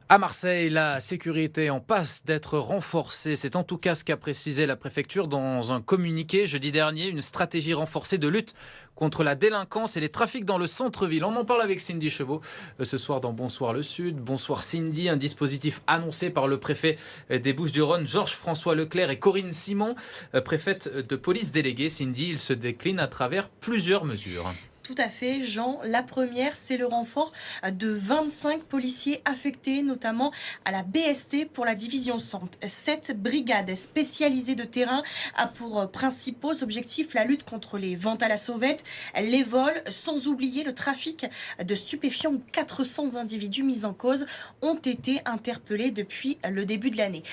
À Marseille, la sécurité en passe d'être renforcée. C'est en tout cas ce qu'a précisé la préfecture dans un communiqué jeudi dernier. Une stratégie renforcée de lutte contre la délinquance et les trafics dans le centre-ville. On en parle avec Cindy Chevaux ce soir dans Bonsoir le Sud. Bonsoir Cindy, un dispositif annoncé par le préfet des Bouches-du-Rhône, Georges-François Leclerc et Corinne Simon, préfète de police déléguée. Cindy, il se décline à travers plusieurs mesures. Tout à fait, Jean. La première, c'est le renfort de 25 policiers affectés, notamment à la BST pour la division Centre. Cette brigade spécialisée de terrain a pour principaux objectifs la lutte contre les ventes à la sauvette, les vols, sans oublier le trafic de stupéfiants où 400 individus mis en cause ont été interpellés depuis le début de l'année.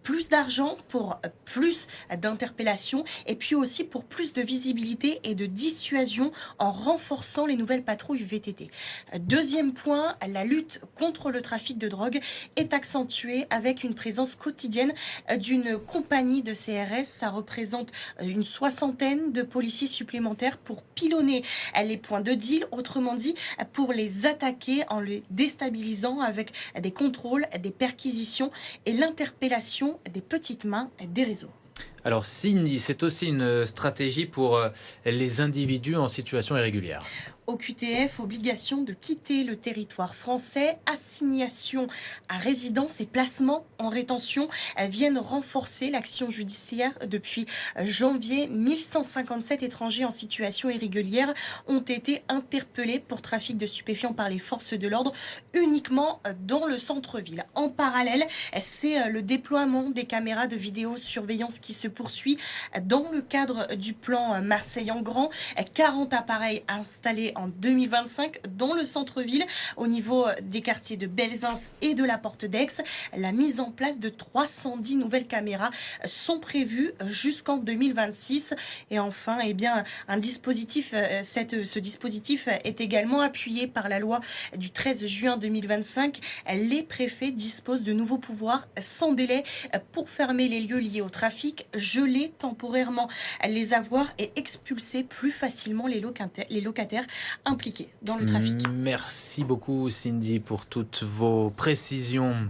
Plus d'argent pour plus d'interpellations et puis aussi pour plus de visibilité et de dissuasion en renforçant les nouvelles patrouilles VTT. Deuxième point, la lutte contre le trafic de drogue est accentuée avec une présence quotidienne d'une compagnie de CRS. Ça représente une soixantaine de policiers supplémentaires pour pilonner les points de deal, autrement dit, pour les attaquer en les déstabilisant avec des contrôles, des perquisitions et l'interpellation des petites mains des réseaux. Alors Cindy, c'est aussi une stratégie pour les individus en situation irrégulière. Au QTF, obligation de quitter le territoire français, assignation à résidence et placement en rétention viennent renforcer l'action judiciaire. Depuis janvier, 1157 étrangers en situation irrégulière ont été interpellés pour trafic de stupéfiants par les forces de l'ordre uniquement dans le centre-ville. En parallèle, c'est le déploiement des caméras de vidéosurveillance qui se poursuit dans le cadre du plan Marseille en grand. 40 appareils installés en 2025 dans le centre-ville au niveau des quartiers de Belzins et de la Porte d'Aix. La mise en place de 310 nouvelles caméras sont prévues jusqu'en 2026. Et enfin, ce dispositif est également appuyé par la loi du 13 juin 2025. Les préfets disposent de nouveaux pouvoirs sans délai pour fermer les lieux liés au trafic, geler temporairement les avoirs et expulser plus facilement les locataires impliqués dans le trafic. Merci beaucoup Cindy pour toutes vos précisions.